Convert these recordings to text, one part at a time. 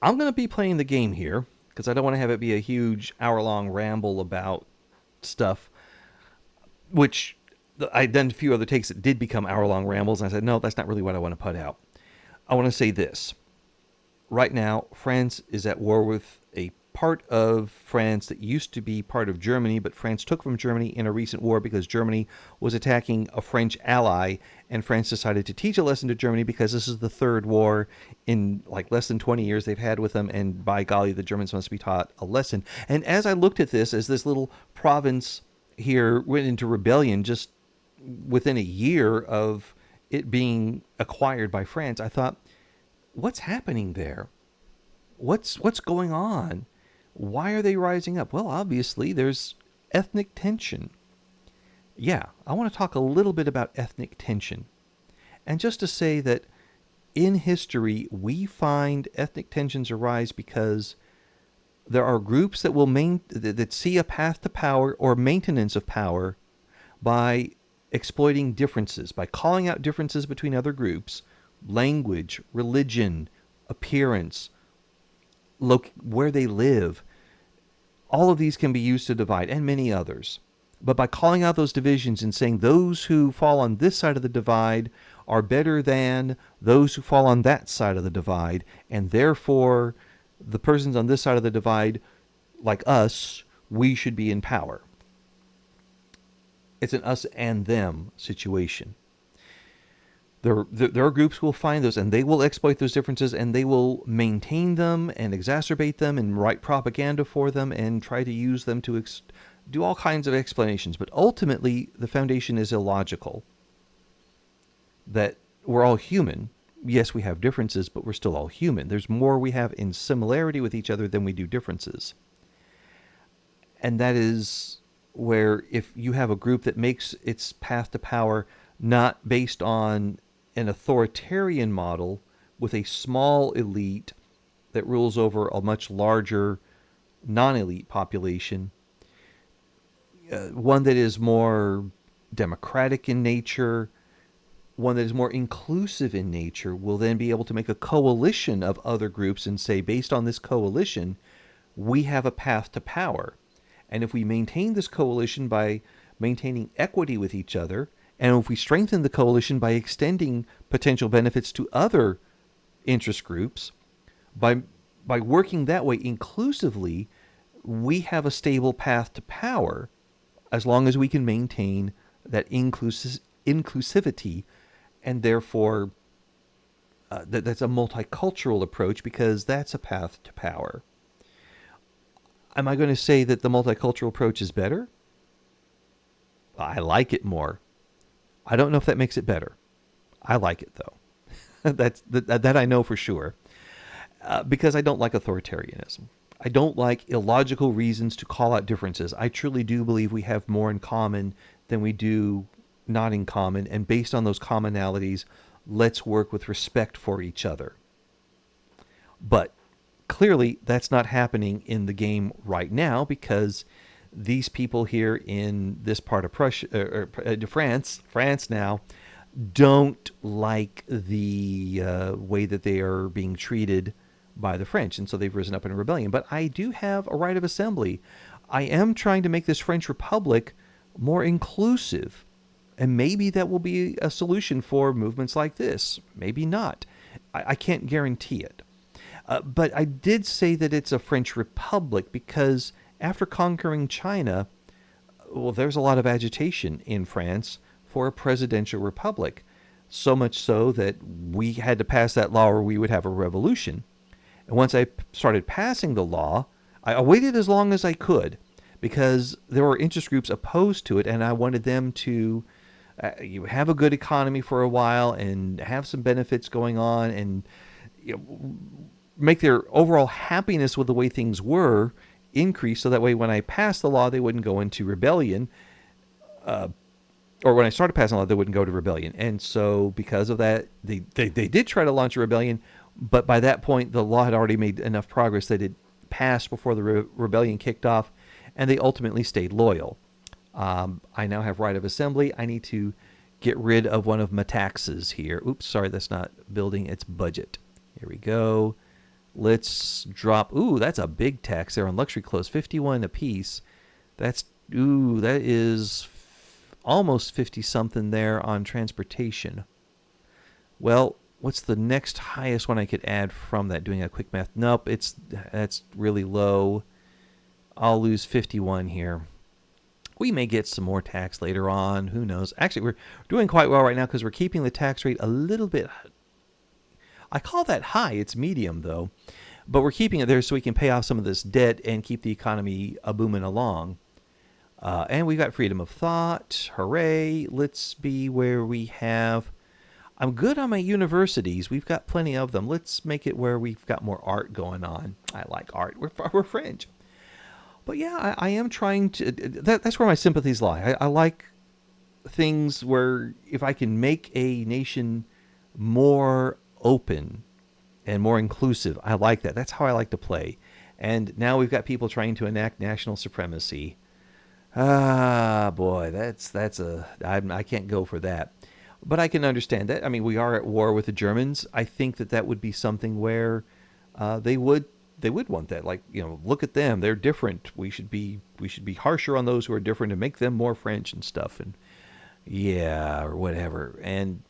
I'm going to be playing the game here because I don't want to have it be a huge hour-long ramble about stuff, which I done a few other takes that did become hour-long rambles, and I said, no, that's not really what I want to put out. I want to say this. Right now, France is at war with a part of France that used to be part of Germany, but France took from Germany in a recent war because Germany was attacking a French ally, and France decided to teach a lesson to Germany because this is the third war in like less than 20 years they've had with them, and by golly, the Germans must be taught a lesson. And as I looked at this, as this little province here went into rebellion just within a year of it being acquired by France, I thought, what's happening there? What's going on? Why are they rising up? Well, obviously there's ethnic tension. Yeah, I want to talk a little bit about ethnic tension. And just to say that in history we find ethnic tensions arise because there are groups that that see a path to power or maintenance of power by exploiting differences, by calling out differences between other groups, language, religion, appearance, where they live. All of these can be used to divide, and many others. But by calling out those divisions and saying those who fall on this side of the divide are better than those who fall on that side of the divide, and therefore the persons on this side of the divide, like us, we should be in power. It's an us and them situation. There are groups who will find those and they will exploit those differences and they will maintain them and exacerbate them and write propaganda for them and try to use them to do all kinds of explanations. But ultimately, the foundation is illogical. That we're all human. Yes, we have differences, but we're still all human. There's more we have in similarity with each other than we do differences. And that is where if you have a group that makes its path to power not based on an authoritarian model with a small elite that rules over a much larger non-elite population, one that is more democratic in nature, one that is more inclusive in nature, will then be able to make a coalition of other groups and say, based on this coalition, we have a path to power. And if we maintain this coalition by maintaining equity with each other, and if we strengthen the coalition by extending potential benefits to other interest groups, by working that way inclusively, we have a stable path to power as long as we can maintain that inclusivity, and therefore that's a multicultural approach because that's a path to power. Am I going to say that the multicultural approach is better? I like it more. I don't know if that makes it better. I like it though. That I know for sure. Because I don't like authoritarianism. I don't like illogical reasons to call out differences. I truly do believe we have more in common than we do not in common. And based on those commonalities, let's work with respect for each other. But clearly, that's not happening in the game right now because these people here in this part of Prussia, France now, don't like the way that they are being treated by the French, and so they've risen up in rebellion. But I do have a right of assembly. I am trying to make this French Republic more inclusive, and maybe that will be a solution for movements like this. Maybe not. I can't guarantee it. But I did say that it's a French Republic because after conquering China, well, there's a lot of agitation in France for a presidential republic. So much so that we had to pass that law or we would have a revolution. And once I started passing the law, I waited as long as I could because there were interest groups opposed to it, and I wanted them to you have a good economy for a while and have some benefits going on and make their overall happiness with the way things were increase so that way when I passed the law, they wouldn't go into rebellion. Or when I started passing the law, they wouldn't go to rebellion. And so because of that, they did try to launch a rebellion, but by that point, the law had already made enough progress that it passed before the rebellion kicked off, and they ultimately stayed loyal. I now have right of assembly. I need to get rid of one of my taxes here. Oops, sorry, that's not building, it's budget. Here we go. Let's drop. Ooh, that's a big tax there on luxury clothes, 51 a piece. That's that is almost 50 something there on transportation. Well, what's the next highest one I could add from that? Doing a quick math. Nope, that's really low. I'll lose 51 here. We may get some more tax later on. Who knows? Actually, we're doing quite well right now because we're keeping the tax rate a little bit. I call that high. It's medium, though. But we're keeping it there so we can pay off some of this debt and keep the economy booming along. And we've got freedom of thought. Hooray. Let's be where we have. I'm good on my universities. We've got plenty of them. Let's make it where we've got more art going on. I like art. We're French. But yeah, I am trying to. That's where my sympathies lie. I like things where if I can make a nation more open and more inclusive, I like that. That's how I like to play. And now we've got people trying to enact national supremacy. Ah, boy, I can't go for that. But I can understand that. I mean, we are at war with the Germans. I think that would be something where they would want that. Like, look at them; they're different. We should be harsher on those who are different and make them more French and stuff. And yeah, or whatever. And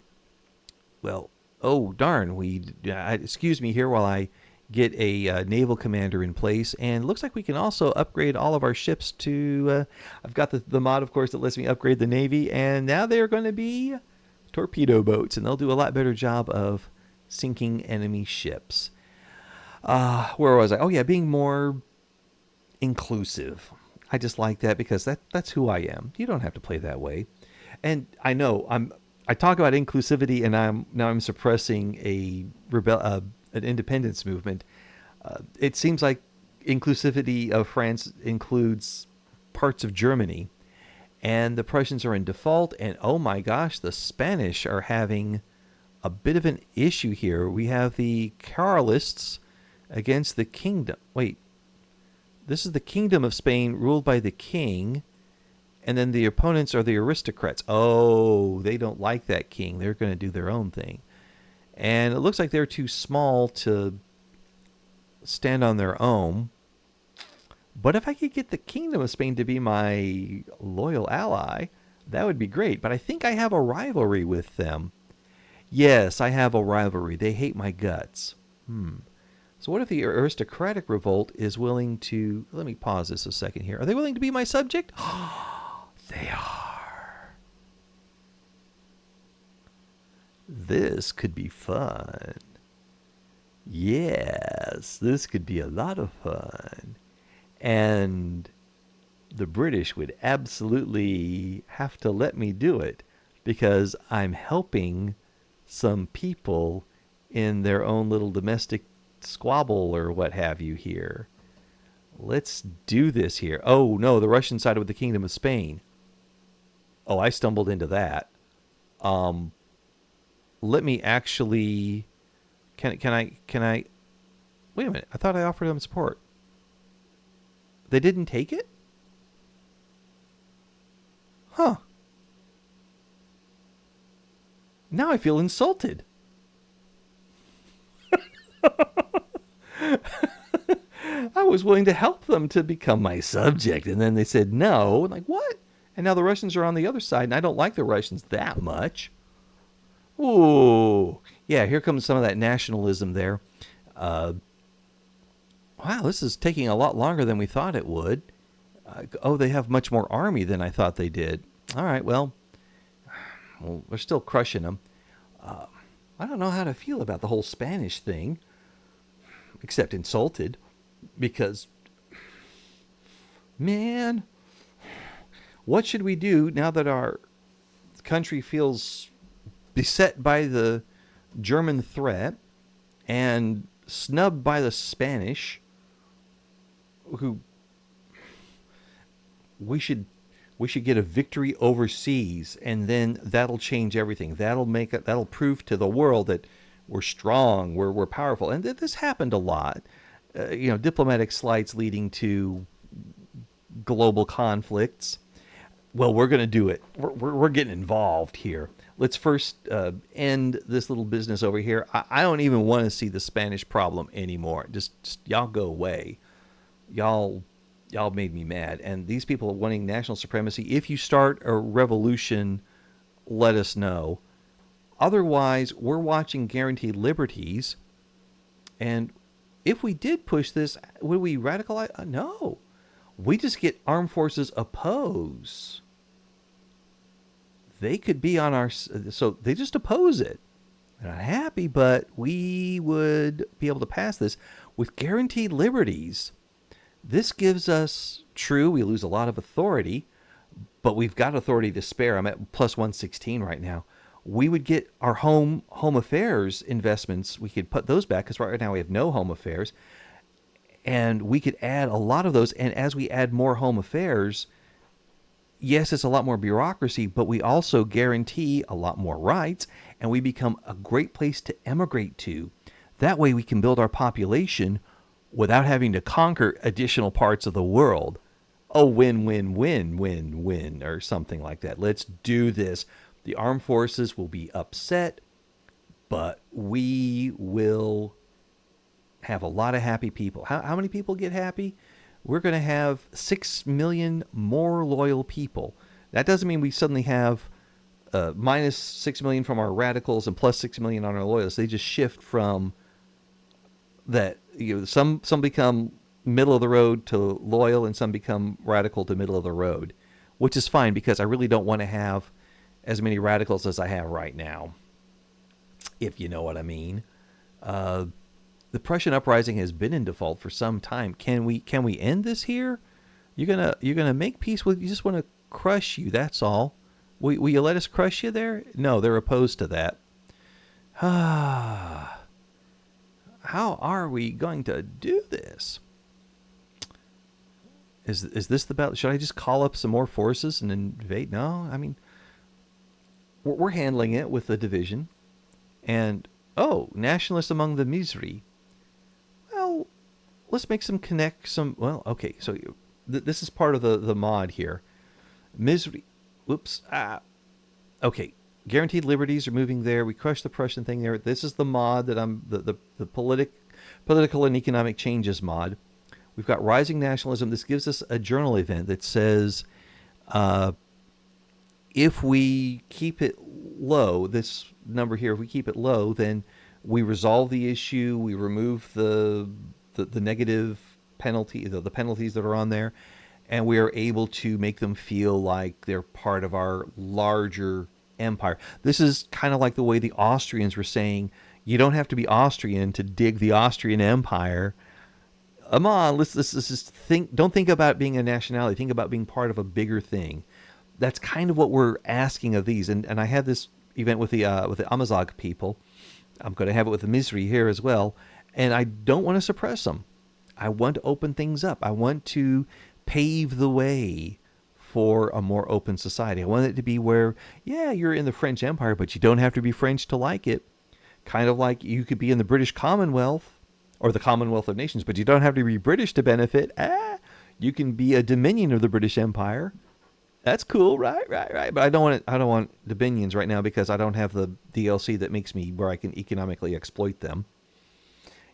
well, oh darn, excuse me here while I get a naval commander in place. And it looks like we can also upgrade all of our ships to. I've got the mod, of course, that lets me upgrade the Navy, and now they're going to be torpedo boats, and they'll do a lot better job of sinking enemy ships. Where was I? Oh yeah, being more inclusive. I just like that because that's who I am. You don't have to play that way. And I know I talk about inclusivity, and I'm suppressing an independence movement. It seems like inclusivity of France includes parts of Germany, and the Prussians are in default. And oh my gosh, the Spanish are having a bit of an issue here. We have the Carlists against the kingdom. Wait, this is the kingdom of Spain ruled by the king, and then the opponents are the aristocrats. Oh, they don't like that king. They're going to do their own thing. And it looks like they're too small to stand on their own. But if I could get the kingdom of Spain to be my loyal ally, that would be great. But I think I have a rivalry with them. Yes, I have a rivalry. They hate my guts. So what if the aristocratic revolt is willing to... Let me pause this a second here. Are they willing to be my subject? They are. This could be fun. Yes, this could be a lot of fun. And the British would absolutely have to let me do it because I'm helping some people in their own little domestic squabble or what have you here. Let's do this here. Oh no, the Russian side with the Kingdom of Spain. Oh, I stumbled into that. Let me actually. Can I? Wait a minute. I thought I offered them support. They didn't take it? Huh. Now I feel insulted. I was willing to help them to become my subject, and then they said no. Like, what? And now the Russians are on the other side, and I don't like the Russians that much. Ooh. Yeah, here comes some of that nationalism there. Wow, this is taking a lot longer than we thought it would. They have much more army than I thought they did. All right, well, we're still crushing them. I don't know how to feel about the whole Spanish thing, except insulted, because, man, what should we do now that our country feels beset by the German threat and snubbed by the Spanish, who we should get a victory overseas, and then that'll change everything. That'll prove to the world that we're strong, we're powerful. And this happened a lot. Diplomatic slights leading to global conflicts. Well, we're going to do it. We're getting involved here. let's first end this little business over here. I don't even want to see the Spanish problem anymore. Just y'all go away. Y'all, y'all made me mad. And these people are wanting national supremacy. If you start a revolution, let us know. Otherwise, we're watching guaranteed liberties. And if we did push this, would we radicalize? No. We just get armed forces oppose. They could be on our, so they just oppose it. They're not happy, but we would be able to pass this with guaranteed liberties. This gives us, true, we lose a lot of authority, but we've got authority to spare. I'm at plus 116 right now. We would get our home affairs investments. We could put those back because right now we have no home affairs. And we could add a lot of those. And as we add more home affairs, yes, it's a lot more bureaucracy, but we also guarantee a lot more rights, and we become a great place to emigrate to. That way we can build our population without having to conquer additional parts of the world. Oh, win, win, win, win, win, or something like that. Let's do this. The armed forces will be upset, but we will have a lot of happy people. How many people get happy? We're going to have 6 million more loyal people. That doesn't mean we suddenly have minus 6 million from our radicals and plus 6 million on our loyalists. They just shift from that. Some become middle of the road to loyal, and some become radical to middle of the road, which is fine because I really don't want to have as many radicals as I have right now, if you know what I mean. The Prussian uprising has been in default for some time. Can we end this here? You're gonna make peace with? You just want to crush you? That's all. Will you let us crush you there? No, they're opposed to that. How are we going to do this? Is this the battle? Should I just call up some more forces and invade? No, I mean, we're handling it with a division. And, oh, nationalists among the misery. Well, let's make some well, okay, so this is part of the mod here. Misery, whoops, okay, guaranteed liberties are moving there. We crushed the Prussian thing there. This is the mod that the political and economic changes mod. We've got rising nationalism. This gives us a journal event that says, if we keep it low, this number here, if we keep it low, then we resolve the issue. We remove the negative penalty, the penalties that are on there, and we are able to make them feel like they're part of our larger empire. This is kind of like the way the Austrians were saying, you don't have to be Austrian to dig the Austrian Empire. Come on, let's just think. Don't think about being a nationality. Think about being part of a bigger thing. That's kind of what we're asking of these. And I had this event with the Amazigh people. I'm going to have it with the Misery here as well. And I don't want to suppress them. I want to open things up. I want to pave the way for a more open society. I want it to be where, yeah, you're in the French Empire, but you don't have to be French to like it. Kind of like you could be in the British Commonwealth or the Commonwealth of Nations, but you don't have to be British to benefit. You can be a dominion of the British Empire. That's cool, right. But I don't want dominions right now because I don't have the DLC that makes me where I can economically exploit them.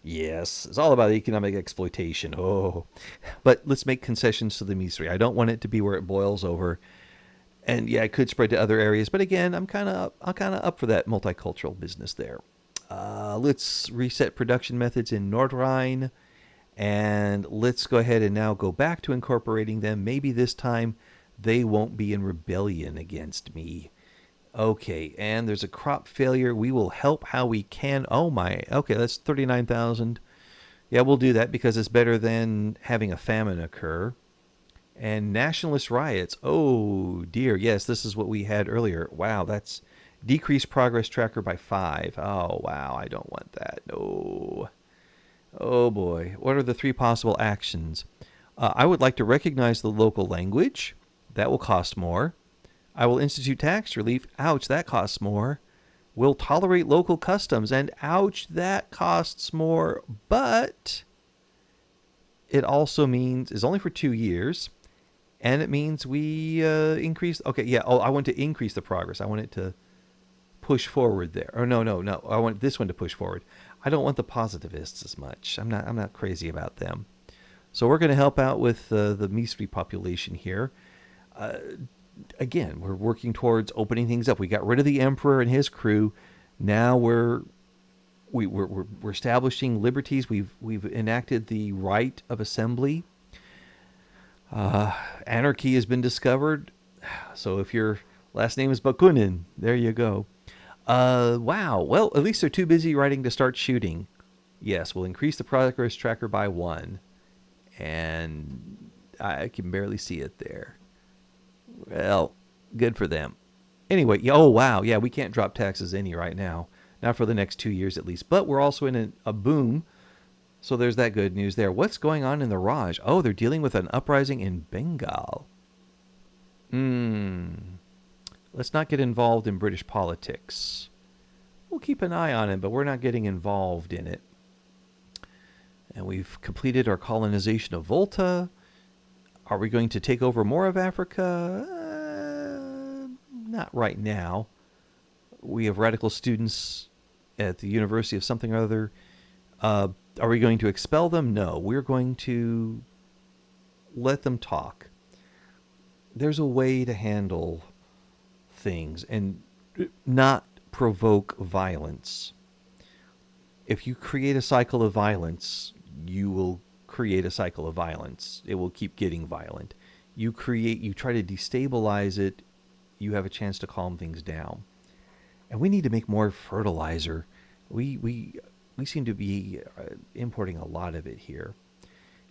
Yes, it's all about economic exploitation. Oh, but let's make concessions to the misery. I don't want it to be where it boils over. And yeah, it could spread to other areas. But again, I'm kind of up for that multicultural business there. Let's reset production methods in Nordrhein. And let's go ahead and now go back to incorporating them. Maybe this time they won't be in rebellion against me. Okay, and there's a crop failure. We will help how we can. Oh my, okay, that's 39,000. Yeah, we'll do that because it's better than having a famine occur. And nationalist riots. Oh dear, yes, this is what we had earlier. Wow, that's decreased progress tracker by 5. Oh wow, I don't want that. No. Oh boy, what are the 3 possible actions? I would like to recognize the local language. That will cost more. I will institute tax relief. Ouch, that costs more. Will tolerate local customs. And ouch, that costs more. But it also means it's only for 2 years. And it means we increase. Okay, yeah. Oh, I want to increase the progress. I want it to push forward there. Or no. I want this one to push forward. I don't want the positivists as much. I'm not crazy about them. So we're going to help out with the Misri population here. Again, we're working towards opening things up. We got rid of the emperor and his crew. Now we're establishing liberties. We've enacted the right of assembly. Anarchy has been discovered. So if your last name is Bakunin, there you go. Wow. Well, at least they're too busy writing to start shooting. Yes, we'll increase the progress tracker by 1. And I can barely see it there. Well, good for them. Anyway, oh, wow. Yeah, we can't drop taxes any right now. Not for the next 2 years at least. But we're also in a boom. So there's that good news there. What's going on in the Raj? Oh, they're dealing with an uprising in Bengal. Let's not get involved in British politics. We'll keep an eye on it, but we're not getting involved in it. And we've completed our colonization of Volta. Are we going to take over more of Africa? Not right now. We have radical students at the University of something or other. Are we going to expel them? No. We're going to let them talk. There's a way to handle things and not provoke violence. If you create a cycle of violence, you will create a cycle of violence. It will keep getting violent. You try to destabilize it, you have a chance to calm things down. And we need to make more fertilizer. We seem to be importing a lot of it here.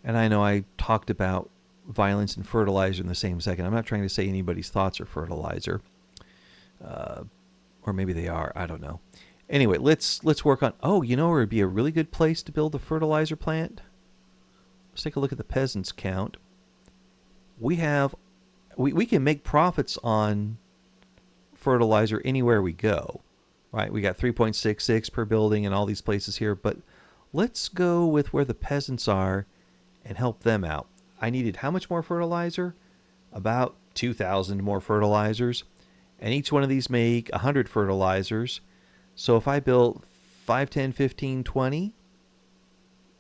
And I know I talked about violence and fertilizer in the same second. I'm not trying to say anybody's thoughts are fertilizer. Or maybe they are. I don't know. Anyway, let's work on... Oh, you know where would be a really good place to build a fertilizer plant? Let's take a look at the peasants count. We can make profits on fertilizer anywhere we go. Right? We got 3.66 per building in all these places here. But let's go with where the peasants are and help them out. I needed how much more fertilizer? About 2,000 more fertilizers. And each one of these make 100 fertilizers. So if I built 5, 10, 15, 20,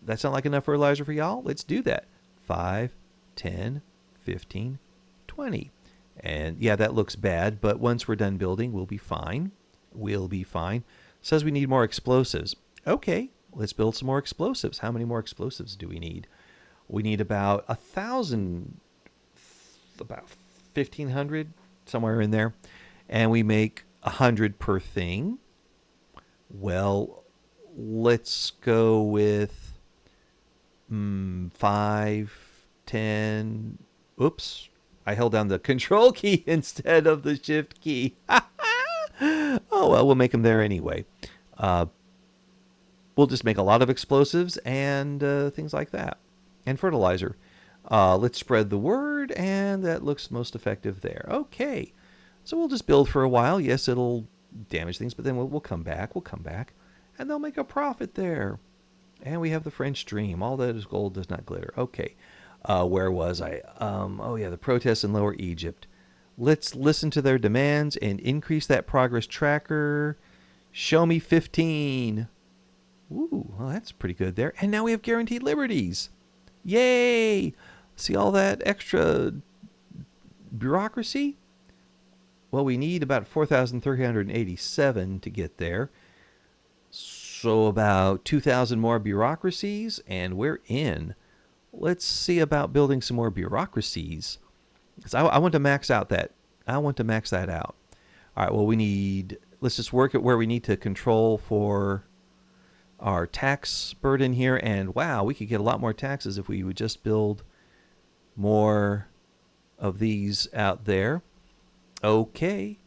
that sound like enough fertilizer for y'all? Let's do that. 5, 10, 15, 20. And yeah, that looks bad, but once we're done building, we'll be fine. We'll be fine. Says we need more explosives. Okay, let's build some more explosives. How many more explosives do we need? We need about 1,000, about 1,500, somewhere in there. And we make 100 per thing. Well, let's go with 5, 10. Oops, I held down the control key instead of the shift key. Oh, well, we'll make them there anyway. We'll just make a lot of explosives and things like that. And fertilizer. Let's spread the word, and that looks most effective there. Okay. So we'll just build for a while. Yes, it'll damage things, but then we'll come back. We'll come back. And they'll make a profit there. And we have the French dream. All that is gold does not glitter. Okay. Where was I? Oh, yeah, the protests in Lower Egypt. Let's listen to their demands and increase that progress tracker. Show me 15. Ooh, well, that's pretty good there. And now we have guaranteed liberties. Yay! See all that extra bureaucracy? Well, we need about 4,387 to get there. So about 2,000 more bureaucracies, and we're in. Let's see about building some more bureaucracies. Because I want to max out that. I want to max that out. All right, well, let's just work at where we need to control for our tax burden here. And wow, we could get a lot more taxes if we would just build more of these out there. Okay,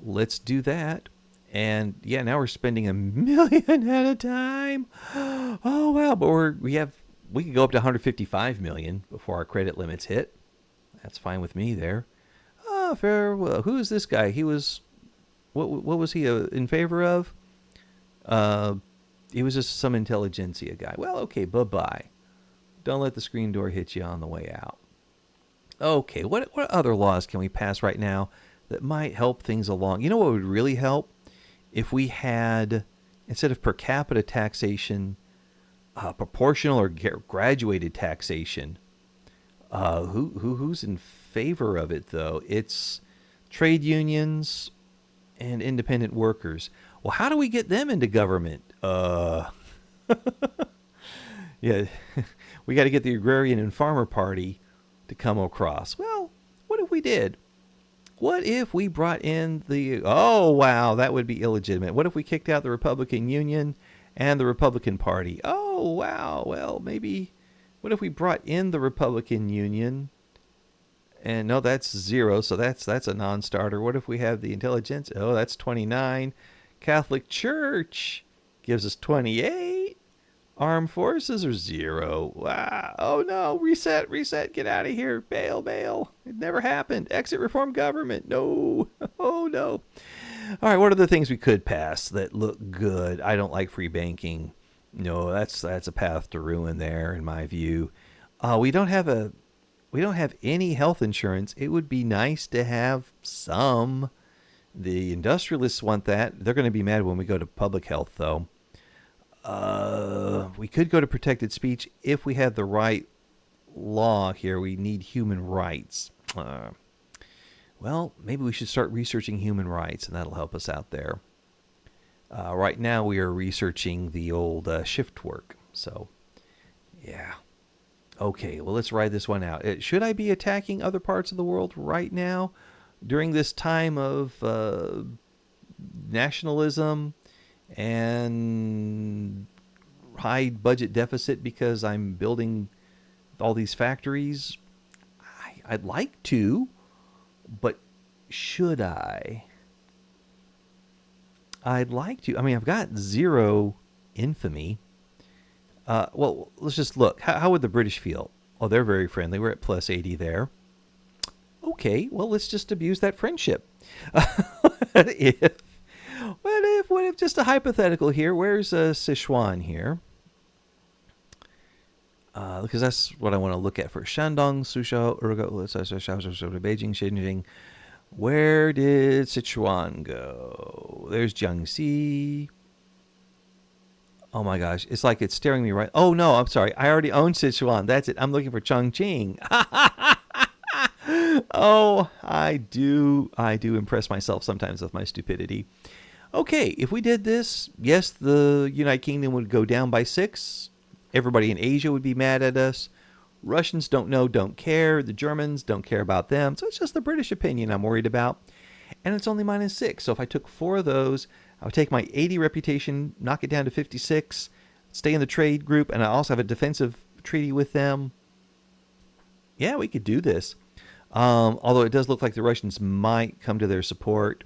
let's do that. And yeah, now we're spending $1 million at a time. Oh wow, but we can go up to 155 million before our credit limits hit. That's fine with me there. Oh, fair. Well, who is this guy? He was what was he in favor of? He was just some intelligentsia guy. Well, okay, bye-bye. Don't let the screen door hit you on the way out. Okay, what other laws can we pass right now that might help things along? You know what would really help if we had, instead of per capita taxation, proportional or graduated taxation. Who's in favor of it though? It's trade unions and independent workers. Well, how do we get them into government? Yeah, we got to get the agrarian and farmer party to come across. Well, what if we did? What if we brought in the, oh wow, that would be illegitimate. What if we kicked out the Republican Union and the Republican Party? Oh wow, well maybe, what if we brought in the Republican Union? And no, that's 0, so that's a non-starter. What if we have the intelligence? Oh, that's 29. Catholic Church gives us 28. Armed forces are 0. Wow. Oh no, reset, get out of here. Bail. It never happened. Exit reform government. No. Oh no. All right, what are the things we could pass that look good? I don't like free banking. No, that's a path to ruin there in my view. We don't have any health insurance. It would be nice to have some. The industrialists want that. They're going to be mad when we go to public health, though. We could go to protected speech if we had the right law here. We need human rights. Well, maybe we should start researching human rights, and that'll help us out there. Right now, we are researching the old shift work. So, yeah. Okay, well, let's ride this one out. Should I be attacking other parts of the world right now during this time of nationalism and high budget deficit because I'm building all these factories? I'd like to, but should I? I'd like to. I mean, I've got 0 infamy. Well, let's just look. How would the British feel? Oh, they're very friendly. We're at plus 80 there. Okay, well, let's just abuse that friendship. What if, just a hypothetical here? Where's Sichuan here? Because that's what I want to look at for Shandong, Suzhou, Beijing, Shenzhen. Where did Sichuan go? There's Jiangxi. Oh my gosh, it's like it's staring me right. Oh no, I'm sorry. I already own Sichuan. That's it. I'm looking for Chongqing. Oh, I do impress myself sometimes with my stupidity. Okay, if we did this, yes, the United Kingdom would go down by 6. Everybody in Asia would be mad at us. Russians don't know, don't care. The Germans don't care about them. So it's just the British opinion I'm worried about. And it's only -6. So if I took 4 of those, I would take my 80 reputation, knock it down to 56, stay in the trade group, and I also have a defensive treaty with them. Yeah, we could do this. Although it does look like the Russians might come to their support.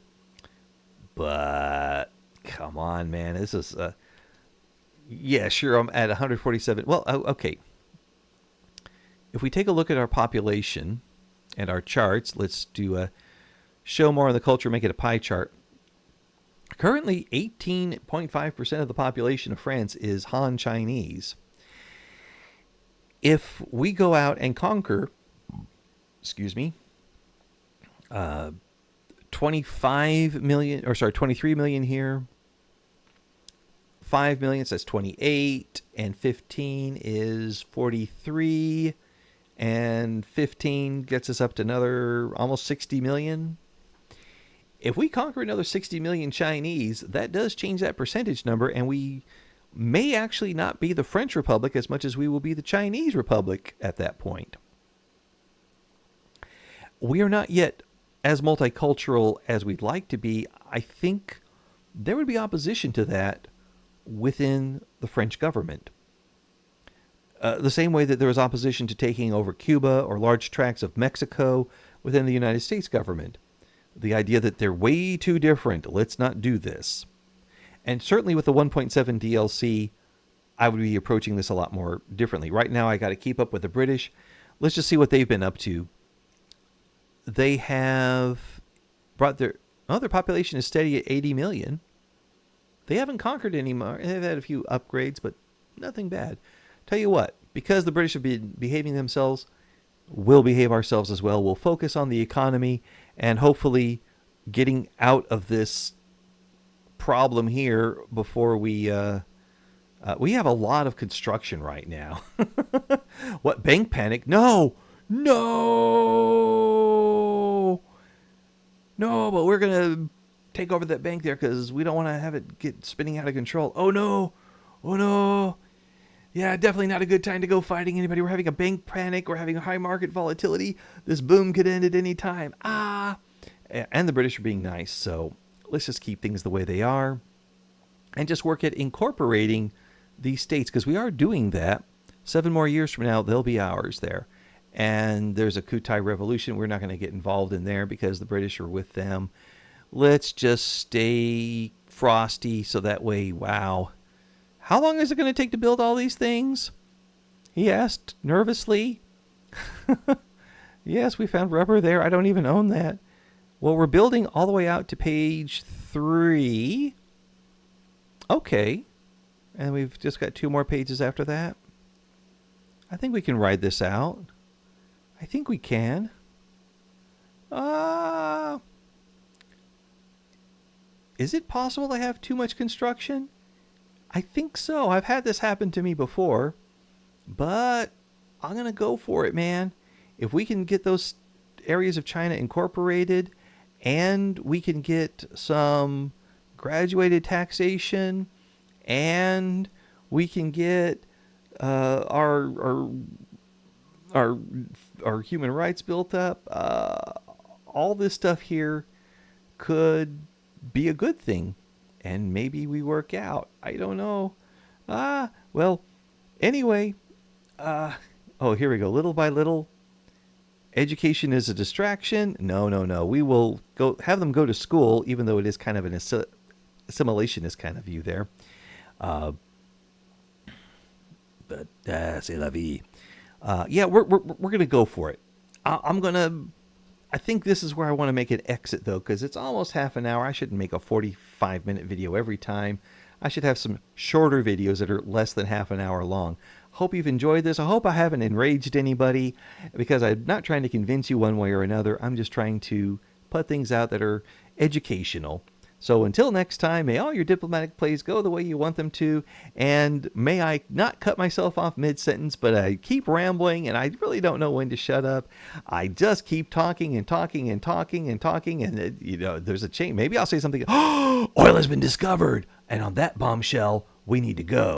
But come on, man. This is... yeah, sure, I'm at 147. Well, okay. If we take a look at our population and our charts, let's do a show more on the culture, make it a pie chart. Currently, 18.5% of the population of France is Han Chinese. If we go out and conquer, 25 million, or sorry, 23 million here, 5 million, so that's 28, and 15 is 43, and 15 gets us up to another almost 60 million. If we conquer another 60 million Chinese, that does change that percentage number, and we may actually not be the French Republic as much as we will be the Chinese Republic at that point. We are not yet as multicultural as we'd like to be. I think there would be opposition to that within the French government. The same way that there was opposition to taking over Cuba or large tracts of Mexico within the United States government. The idea that they're way too different, let's not do this. And certainly with the 1.7 DLC, I would be approaching this a lot more differently. Right now, I got to keep up with the British. Let's just see what they've been up to. They have brought their population is steady at 80 million. They haven't conquered anymore. They've had a few upgrades, but nothing bad. Tell you what, because the British have been behaving themselves, we'll behave ourselves as well. We'll focus on the economy and hopefully getting out of this problem here before we have a lot of construction right now. What, bank panic? No, no, no. But we're gonna take over that bank there because we don't want to have it get spinning out of control. Oh no, oh no. Yeah, definitely not a good time to go fighting anybody. We're having a bank panic. We're having a high market volatility. This boom could end at any time. Ah. And the British are being nice, so let's just keep things the way they are and just work at incorporating these states because we are doing that. 7 more years from now, they'll be ours there. And there's a Kutai revolution. We're not going to get involved in there because the British are with them. Let's just stay frosty so that way, wow. How long is it going to take to build all these things? He asked nervously. Yes, we found rubber there. I don't even own that. Well, we're building all the way out to page 3. Okay. And we've just got 2 more pages after that. I think we can ride this out. I think we can. Is it possible to have too much construction? I think so. I've had this happen to me before. But I'm going to go for it, man. If we can get those areas of China incorporated and we can get some graduated taxation and we can get our human rights built up, all this stuff here could be a good thing. And maybe we work out. I don't know. Well, anyway. Oh, here we go. Little by little. Education is a distraction. No, no, no. We will go have them go to school, even though it is kind of an assimilationist kind of view there. But c'est la vie. Yeah, we're gonna go for it. I think this is where I want to make an exit though, because it's almost half an hour. I shouldn't make a 45-minute video every time. I should have some shorter videos that are less than half an hour long. Hope you've enjoyed this. I hope I haven't enraged anybody because I'm not trying to convince you one way or another. I'm just trying to put things out that are educational. So until next time, may all your diplomatic plays go the way you want them to, and may I not cut myself off mid-sentence, but I keep rambling, and I really don't know when to shut up. I just keep talking and talking and talking and talking, and there's a change. Maybe I'll say something, oh, oil has been discovered, and on that bombshell, we need to go.